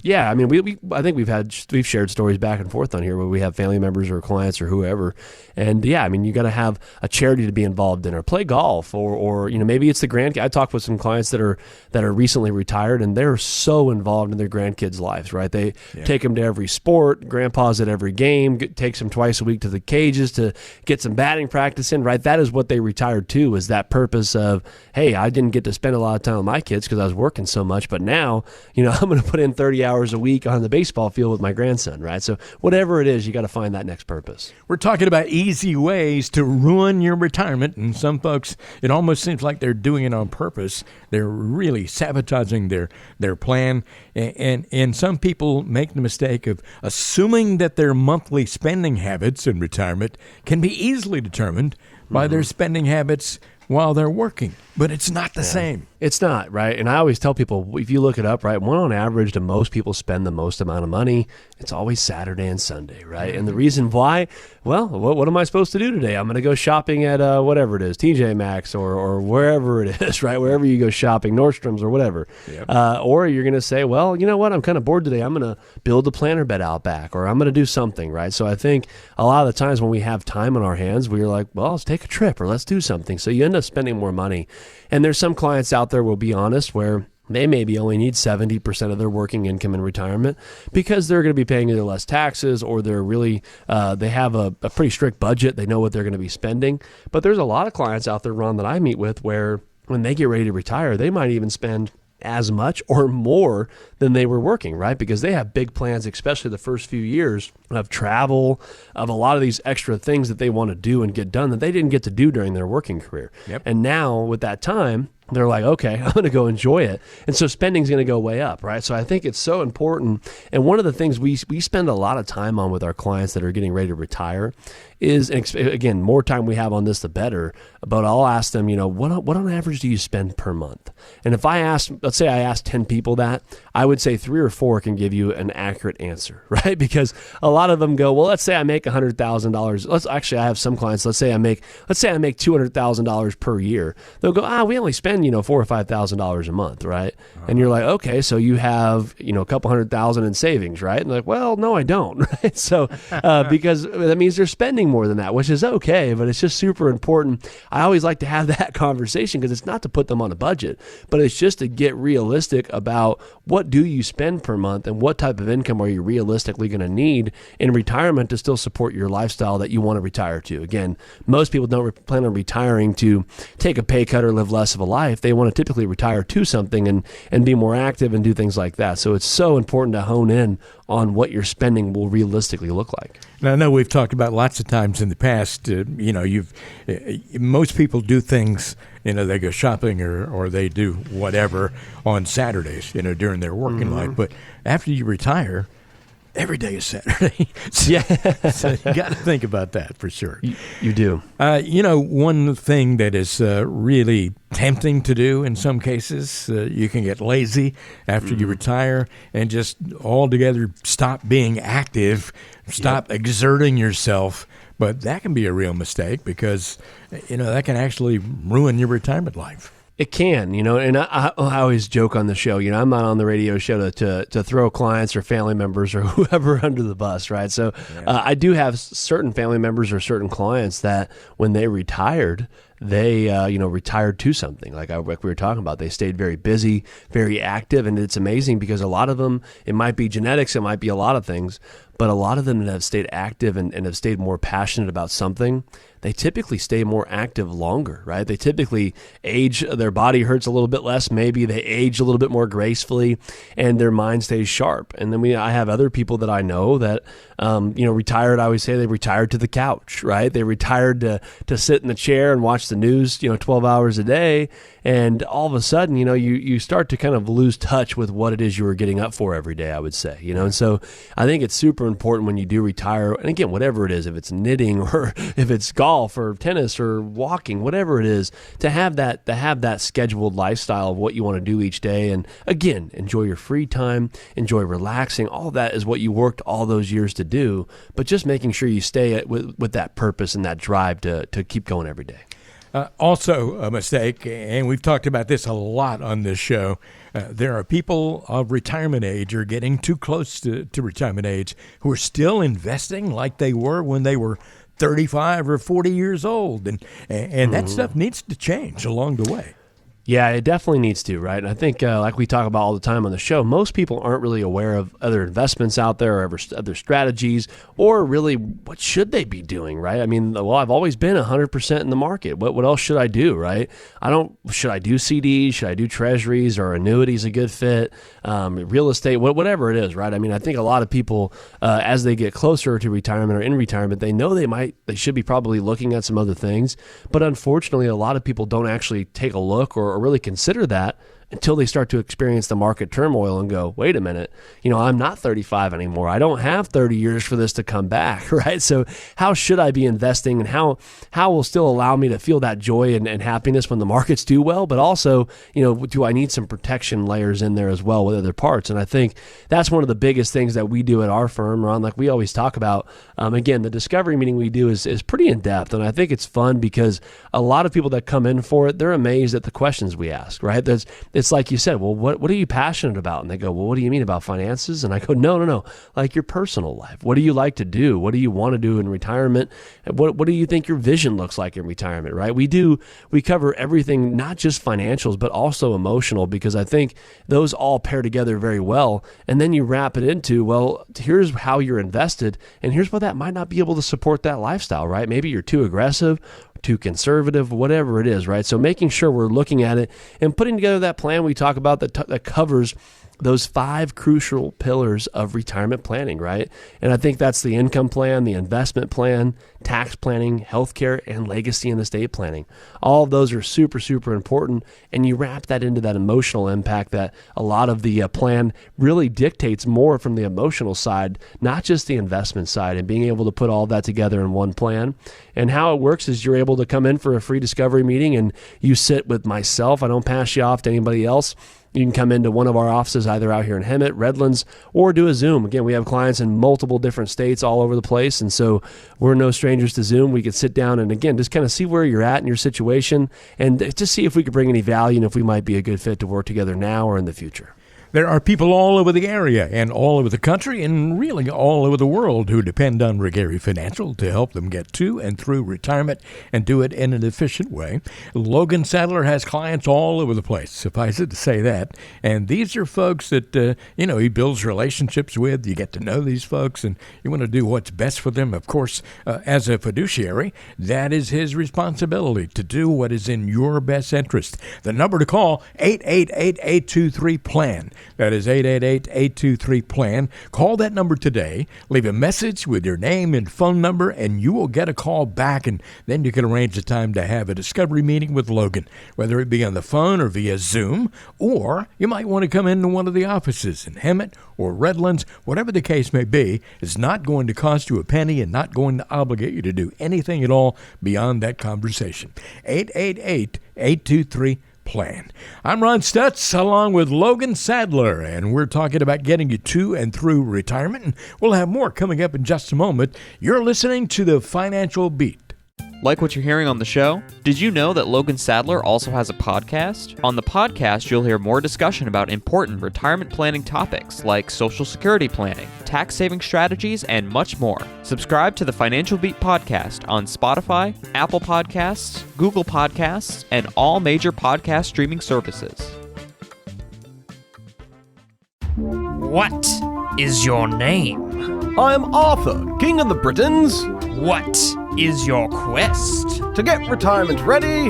Yeah. I mean, I think we've shared stories back and forth on here where we have family members or clients or whoever, and I mean, you got to have a charity to be involved in, or play golf, or maybe it's the grandkids. I talked with some clients that are recently retired, and they're so involved in their grandkids' lives, right? They take them to every sport. Grandpa's at every game. Takes them twice a week to the cages to get some batting practice in, right? That is what they retired to, is that purpose of, hey, I didn't get to spend a lot of time with my kids because I was working so much, but now, I'm going to put in 30 hours a week on the baseball field with my grandson, right? So whatever it is, you got to find that next purpose. We're talking about easy ways to ruin your retirement, and some folks, it almost seems like they're doing it on purpose. They're really sabotaging their plan, and some people make the mistake of assuming that their monthly spending habits in retirement can be easily determined by their spending habits while they're working, but it's not the same. It's not, right? And I always tell people, if you look it up, right, on average, do most people spend the most amount of money? It's always Saturday and Sunday, right? And the reason why, well, what am I supposed to do today? I'm going to go shopping at whatever it is, TJ Maxx or wherever it is, right? Wherever you go shopping, Nordstrom's or whatever. Yep. Or you're going to say, well, you know what? I'm kind of bored today. I'm going to build a planter bed out back, or I'm going to do something, right? So I think a lot of the times when we have time on our hands, we're like, well, let's take a trip or let's do something. So you end up spending more money. And there's some clients out there, we'll be honest, where they maybe only need 70% of their working income in retirement because they're going to be paying either less taxes, or they're really, they have a pretty strict budget. They know what they're going to be spending. But there's a lot of clients out there, Ron, that I meet with where when they get ready to retire, they might even spend as much or more than they were working, right? Because they have big plans, especially the first few years of travel, of a lot of these extra things that they want to do and get done that they didn't get to do during their working career. Yep. And now with that time, they're like, okay, I'm going to go enjoy it. And so spending's going to go way up, right? So I think it's so important. And one of the things we spend a lot of time on with our clients that are getting ready to retire is, again, more time we have on this, the better. But I'll ask them, what on average do you spend per month? And if let's say I ask 10 people that, I would say 3 or 4 can give you an accurate answer, right? Because a lot of them go, well, let's say I make $100,000. I have some clients, let's say I make $200,000 per year. They'll go, we only spend spend, $4,000 or $5,000 a month, right? And you're like, okay, so you have, a couple $100,000 in savings, right? And like, well, no, I don't, right? So, because that means they're spending more than that, which is okay, but it's just super important. I always like to have that conversation because it's not to put them on a budget, but it's just to get realistic about what do you spend per month and what type of income are you realistically going to need in retirement to still support your lifestyle that you want to retire to. Again, most people don't plan on retiring to take a pay cut or live less of a life. They want to typically retire to something and be more active and do things like that. So it's so important to hone in on what your spending will realistically look like. Now, I know we've talked about lots of times in the past, most people do things, they go shopping or they do whatever on Saturdays, during their working life. But after you retire, every day is Saturday. So you got to think about that for sure. You do. One thing that is really tempting to do in some cases, you can get lazy after you retire and just altogether stop being active, stop exerting yourself. But that can be a real mistake because, that can actually ruin your retirement life. It can, and I always joke on the show, I'm not on the radio show to throw clients or family members or whoever under the bus, right? So I do have certain family members or certain clients that when they retired, they, retired to something like we were talking about. They stayed very busy, very active, and it's amazing because a lot of them, it might be genetics, it might be a lot of things, but a lot of them that have stayed active and have stayed more passionate about something, they typically stay more active longer, right? They typically age, their body hurts a little bit less, maybe they age a little bit more gracefully, and their mind stays sharp. And then I have other people that I know that, retired, I always say they retired to the couch, right? They retired to sit in the chair and watch the news, 12 hours a day. And all of a sudden, you start to kind of lose touch with what it is you were getting up for every day, I would say, And so I think it's super important when you do retire. And again, whatever it is, if it's knitting or if it's golf or tennis or walking, whatever it is, to have that scheduled lifestyle of what you want to do each day. And again, enjoy your free time, enjoy relaxing. All of that is what you worked all those years to do, but just making sure you stay with that purpose and that drive to keep going every day. Also a mistake, and we've talked about this a lot on this show, there are people of retirement age or getting too close to retirement age who are still investing like they were when they were 35 or 40 years old. And that stuff needs to change along the way. Yeah, it definitely needs to, right? And I think, like we talk about all the time on the show, most people aren't really aware of other investments out there or other strategies, or really what should they be doing, right? I mean, I've always been 100% in the market. What else should I do, right? Should I do CDs? Should I do treasuries? Or annuities a good fit? Real estate, whatever it is, right? I mean, I think a lot of people, as they get closer to retirement or in retirement, they know they should be probably looking at some other things. But unfortunately, a lot of people don't actually take a look or really consider that until they start to experience the market turmoil and go, wait a minute, I'm not 35 anymore. I don't have 30 years for this to come back, right? So how should I be investing, and how will still allow me to feel that joy and happiness when the markets do well? But also, do I need some protection layers in there as well with other parts? And I think that's one of the biggest things that we do at our firm, Ron, like we always talk about. Again, the discovery meeting we do is pretty in-depth, and I think it's fun because a lot of people that come in for it, they're amazed at the questions we ask, right? It's like you said, well, what are you passionate about? And they go, well, what do you mean about finances? And I go, no, like your personal life. What do you like to do? What do you want to do in retirement? What do you think your vision looks like in retirement, right? We cover everything, not just financials, but also emotional, because I think those all pair together very well. And then you wrap it into, well, here's how you're invested, and here's what that might not be able to support that lifestyle, right? Maybe you're too aggressive, too conservative, whatever it is, right? So making sure we're looking at it and putting together that plan we talk about that covers those 5 crucial pillars of retirement planning, right? And I think that's the income plan, the investment plan, tax planning, healthcare, and legacy and estate planning. All of those are super, super important. And you wrap that into that emotional impact that a lot of the plan really dictates more from the emotional side, not just the investment side, and being able to put all that together in one plan. And how it works is you're able to come in for a free discovery meeting and you sit with myself. I don't pass you off to anybody else. You can come into one of our offices either out here in Hemet, Redlands, or do a Zoom. Again, we have clients in multiple different states all over the place, and so we're no strangers to Zoom. We could sit down and, again, just kind of see where you're at in your situation and just see if we could bring any value and if we might be a good fit to work together now or in the future. There are people all over the area and all over the country and really all over the world who depend on Regary Financial to help them get to and through retirement and do it in an efficient way. Logan Sadler has clients all over the place, suffice it to say that. And these are folks that, he builds relationships with. You get to know these folks and you want to do what's best for them. Of course, as a fiduciary, that is his responsibility to do what is in your best interest. The number to call, 888-823-PLAN. That is 888-823-PLAN. Call that number today. Leave a message with your name and phone number, and you will get a call back, and then you can arrange a time to have a discovery meeting with Logan, whether it be on the phone or via Zoom, or you might want to come into one of the offices in Hemet or Redlands. Whatever the case may be, it's not going to cost you a penny and not going to obligate you to do anything at all beyond that conversation. 888-823-PLAN. I'm Ron Stutz along with Logan Sadler, and we're talking about getting you to and through retirement. And we'll have more coming up in just a moment. You're listening to the Financial Beat. Like what you're hearing on the show? Did you know that Logan Sadler also has a podcast? On the podcast, you'll hear more discussion about important retirement planning topics like Social Security planning, tax-saving strategies, and much more. Subscribe to the Financial Beat podcast on Spotify, Apple Podcasts, Google Podcasts, and all major podcast streaming services. What is your name? I'm Arthur, King of the Britons. What is your quest? To get retirement ready.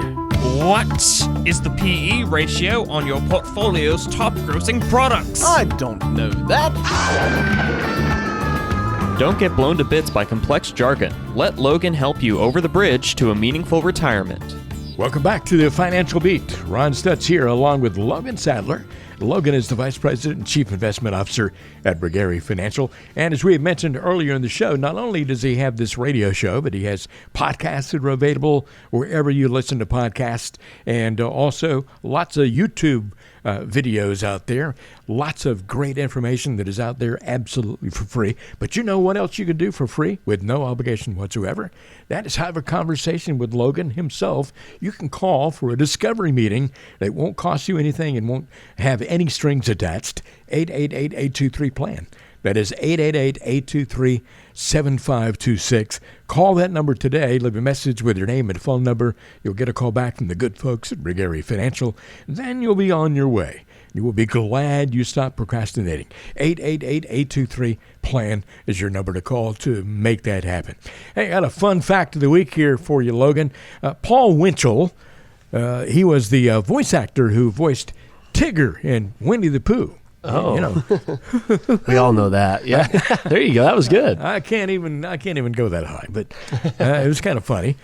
What is the PE ratio on your portfolio's top grossing products? I don't know that. Don't get blown to bits by complex jargon. Let Logan help you over the bridge to a meaningful retirement. Welcome back to the Financial Beat. Ron Stutz here along with Logan Sadler. Logan is the Vice President and Chief Investment Officer at Regary Financial. And as we had mentioned earlier in the show, not only does he have this radio show, but he has podcasts that are available wherever you listen to podcasts, and also lots of YouTube videos out there. Lots of great information that is out there absolutely for free. But you know what else you can do for free with no obligation whatsoever? That is have a conversation with Logan himself. You can call for a discovery meeting that won't cost you anything and won't have any strings attached. 888-823-PLAN. That is 888-823-7526. Call that number today. Leave a message with your name and phone number. You'll get a call back from the good folks at Regary Financial. Then you'll be on your way. You will be glad you stopped procrastinating. 888-823-PLAN is your number to call to make that happen. Hey, I got a fun fact of the week here for you, Logan. Paul Winchell, he was the voice actor who voiced Tigger in Winnie the Pooh. Oh, you know. We all know that. Yeah, there you go. That was good. I can't even go that high, but it was kind of funny.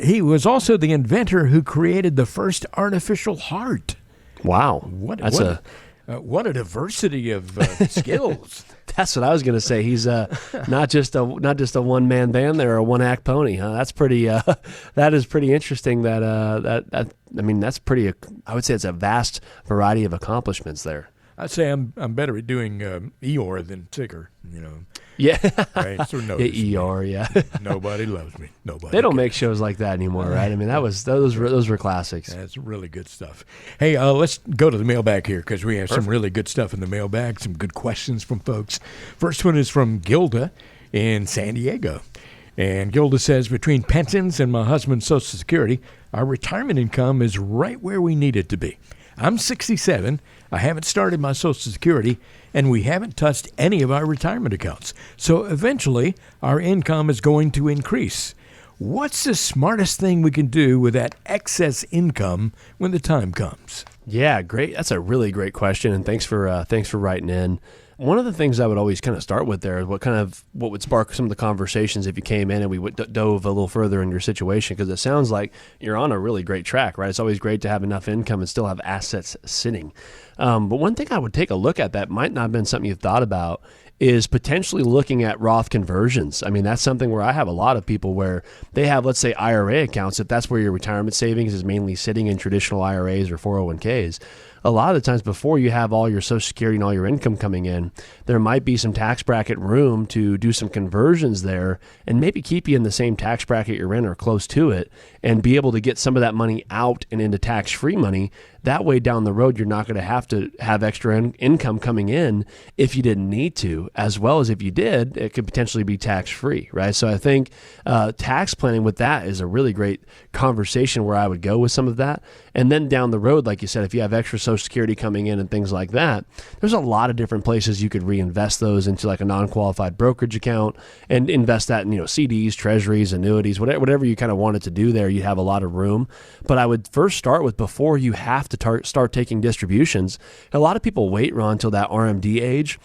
He was also the inventor who created the first artificial heart. Wow, what a diversity of skills. That's what I was going to say. He's not just a one man band there, or a one act pony. Huh? That's pretty. That is pretty interesting. That's pretty. I would say it's a vast variety of accomplishments there. I'd say I'm better at doing Eeyore than Tigger, you know. Yeah. Right? So Eeyore, yeah. Nobody loves me. Nobody. They don't make shows like that anymore, right? I mean, those were classics. That's really good stuff. Hey, let's go to the mailbag here because we have some really good stuff in the mailbag, some good questions from folks. First one is from Gilda in San Diego. And Gilda says, between pensions and my husband's Social Security, our retirement income is right where we need it to be. I'm 67. I haven't started my Social Security, and we haven't touched any of our retirement accounts. So eventually, our income is going to increase. What's the smartest thing we can do with that excess income when the time comes? Yeah, great. That's a really great question, and thanks for writing in. One of the things I would always kind of start with there is what would spark some of the conversations if you came in and we dove a little further in your situation, because it sounds like you're on a really great track, right? It's always great to have enough income and still have assets sitting. But one thing I would take a look at that might not have been something you've thought about is potentially looking at Roth conversions. I mean, that's something where I have a lot of people where they have, let's say, IRA accounts, if that's where your retirement savings is mainly sitting in traditional IRAs or 401ks. a lot of the times before you have all your Social Security and all your income coming in, there might be some tax bracket room to do some conversions there and maybe keep you in the same tax bracket you're in or close to it, and be able to get some of that money out and into tax-free money. That way down the road, you're not going to have extra income coming in if you didn't need to, as well as if you did, it could potentially be tax-free, right? So I think tax planning with that is a really great conversation where I would go with some of that. And then down the road, like you said, if you have extra Social Security coming in and things like that, there's a lot of different places you could reinvest those into, like a non-qualified brokerage account, and invest that in, CDs, treasuries, annuities, whatever you kind of wanted to do there. You have a lot of room. But I would first start with, before you have to start taking distributions, a lot of people wait, Ron, until that RMD age,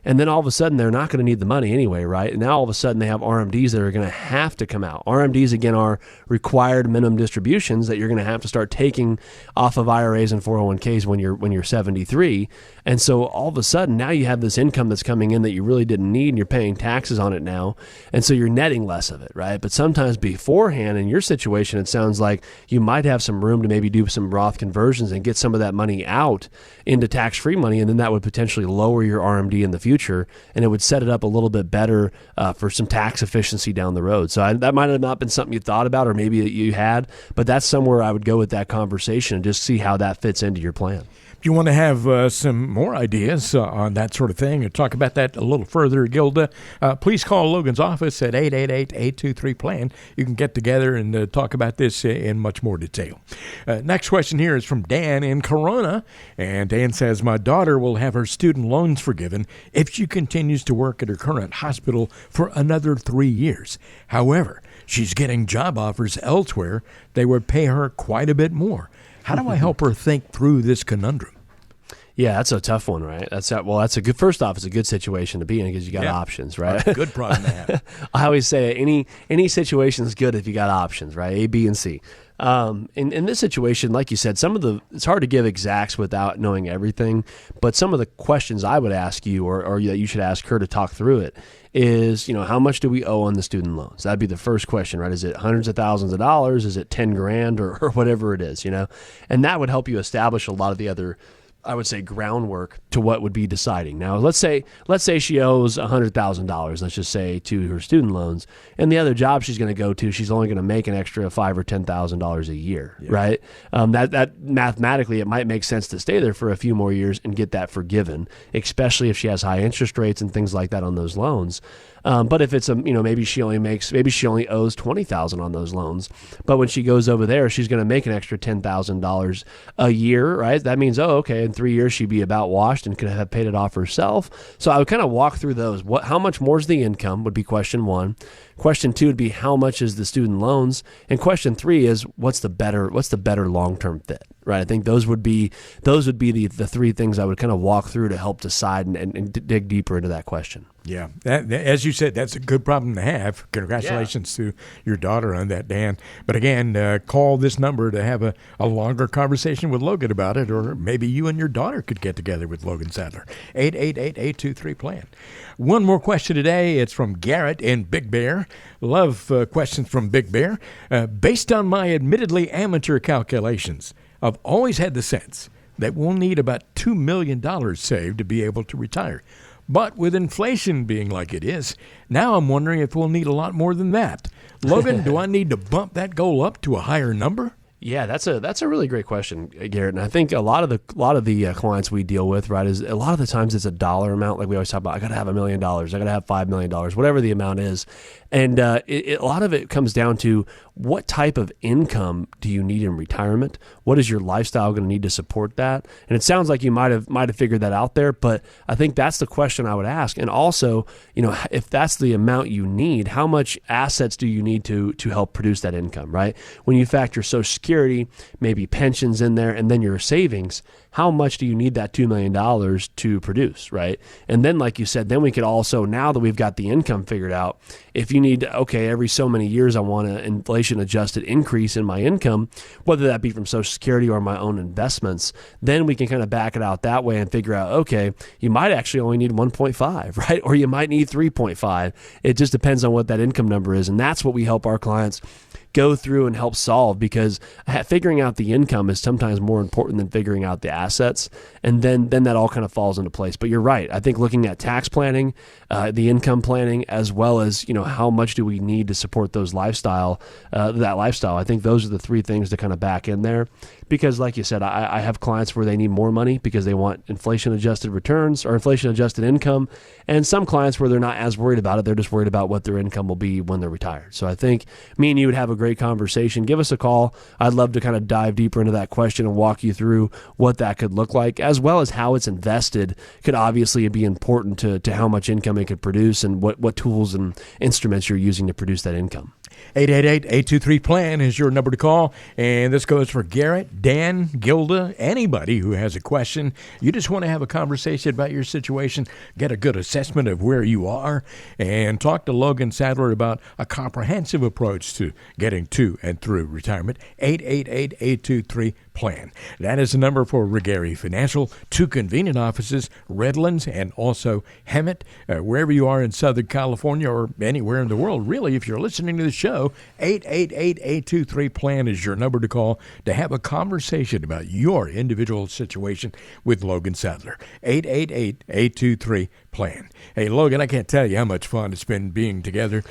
and then all of a sudden they're not going to need the money anyway, right? And now all of a sudden they have RMDs that are going to have to come out. RMDs, again, are required minimum distributions that you're going to have to start taking off of IRAs and 401ks when you're 73. And so all of a sudden now you have this income that's coming in that you really didn't need, and you're paying taxes on it now. And so you're netting less of it, right? But sometimes beforehand in your situation, it sounds like you might have some room to maybe do some Roth conversions and get some of that money out into tax-free money. And then that would potentially lower your RMD in the future, and it would set it up a little bit better for some tax efficiency down the road. So that might have not been something you thought about, or maybe that you had, but that's somewhere I would go with that conversation and just see how that fits into your plan. If you want to have some more ideas on that sort of thing, or talk about that a little further, Gilda, please call Logan's office at 888-823-PLAN. You can get together and talk about this in much more detail. Next question here is from Dan in Corona. And Dan says, my daughter will have her student loans forgiven if she continues to work at her current hospital for another 3 years. However, she's getting job offers elsewhere. They would pay her quite a bit more. How do I help her think through this conundrum? Yeah, that's a tough one, right? That's a good. First off, it's a good situation to be in because you got options, right? Good problem to have. I always say any situation is good if you got options, right? A, B, and C. In this situation, like you said, it's hard to give exacts without knowing everything, but some of the questions I would ask you, or that you should ask her to talk through it, is, how much do we owe on the student loans? That'd be the first question, right? Is it hundreds of thousands of dollars? Is it 10 grand or whatever it is, And that would help you establish a lot of the other, I would say, groundwork to what would be deciding. Now, let's say she owes $100,000, let's just say, to her student loans, and the other job she's going to go to, she's only going to make an extra $5,000 or $10,000 a year, right? That mathematically, it might make sense to stay there for a few more years and get that forgiven, especially if she has high interest rates and things like that on those loans. But if it's maybe she only owes $20,000 on those loans, but when she goes over there, she's going to make an extra $10,000 a year, right? That means, in 3 years she'd be about washed and could have paid it off herself. So I would kind of walk through those. How much more is the income would be question one. Question two would be, how much is the student loans? And question three is, what's the better long-term fit, right? I think those would be the three things I would kind of walk through to help decide and dig deeper into that question. Yeah, as you said, that's a good problem to have. Congratulations to your daughter on that, Dan. But again, call this number to have a longer conversation with Logan about it, or maybe you and your daughter could get together with Logan Sadler. 888-823-PLAN. One more question today. It's from Garrett in Big Bear. Love questions from Big Bear. Based on my admittedly amateur calculations, I've always had the sense that we'll need about $2 million saved to be able to retire. But with inflation being like it is, now I'm wondering if we'll need a lot more than that. Logan, do I need to bump that goal up to a higher number? Yeah, that's a really great question, Garrett. And I think a lot of the clients we deal with, right, is a lot of the times it's a dollar amount. Like we always talk about, I got to have $1 million, I got to have $5 million, whatever the amount is. And a lot of it comes down to, what type of income do you need in retirement? What is your lifestyle going to need to support that? And it sounds like you might have figured that out there, but I think that's the question I would ask. And also, if that's the amount you need, how much assets do you need to help produce that income, right? When you factor Social Security, maybe pensions in there, and then your savings, how much do you need that $2 million to produce, right? And then, like you said, then we could also, now that we've got the income figured out, if you need, every so many years I want an inflation-adjusted increase in my income, whether that be from Social Security or my own investments, then we can kind of back it out that way and figure out, you might actually only need 1.5, right? Or you might need 3.5. It just depends on what that income number is. And that's what we help our clients go through and help solve, because figuring out the income is sometimes more important than figuring out the assets. And then that all kind of falls into place. But you're right. I think looking at tax planning, the income planning, as well as, how much do we need to support that lifestyle, I think those are the three things to kind of back in there. Because like you said, I have clients where they need more money because they want inflation-adjusted returns or inflation-adjusted income, and some clients where they're not as worried about it. They're just worried about what their income will be when they're retired. So I think me and you would have a great conversation. Give us a call. I'd love to kind of dive deeper into that question and walk you through what that could look like, as well as how it's invested could obviously be important to how much income it could produce and what tools and instruments you're using to produce that income. 888-823-PLAN is your number to call. And this goes for Garrett, Dan, Gilda, anybody who has a question. You just want to have a conversation about your situation, get a good assessment of where you are, and talk to Logan Sadler about a comprehensive approach to getting to and through retirement. 888-823-PLAN. That is the number for Regary Financial. 2 convenient offices, Redlands and also Hemet. Wherever you are in Southern California or anywhere in the world, really, if you're listening to the show, 888-823-PLAN is your number to call to have a conversation about your individual situation with Logan Sadler. 888-823-PLAN. Hey, Logan, I can't tell you how much fun it's been being together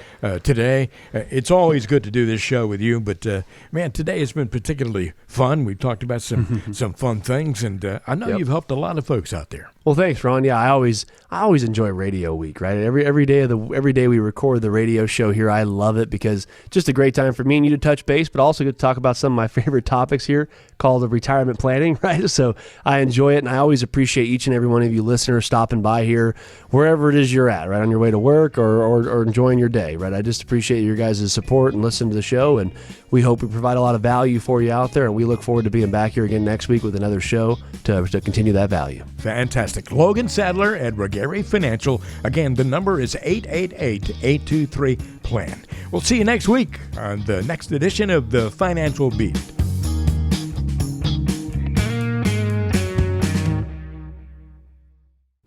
today. It's always good to do this show with you, but man, today has been particularly fun. We've talked about some fun things, and I know you've helped a lot of folks out there. Well, thanks, Ron. Yeah, I always enjoy Radio Week, right? Every day we record the radio show here, I love it because just a great time for me and you to touch base, but also get to talk about some of my favorite topics here called the retirement planning, right? So I enjoy it, and I always appreciate each and every one of you listeners stopping by here, wherever it is you're at, right, on your way to work or enjoying your day, right? I just appreciate your guys' support and listening to the show, and we hope we provide a lot of value for you out there, and we look forward to being back here again next week with another show to continue that value. Fantastic. Logan Sadler at Regary Financial. Again, the number is 888-823-PLAN. We'll see you next week on the next edition of the Financial Beat.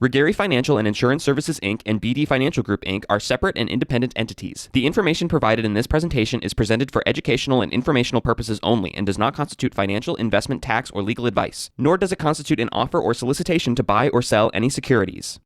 Regary Financial and Insurance Services, Inc. and BD Financial Group, Inc. are separate and independent entities. The information provided in this presentation is presented for educational and informational purposes only and does not constitute financial, investment, tax, or legal advice, nor does it constitute an offer or solicitation to buy or sell any securities.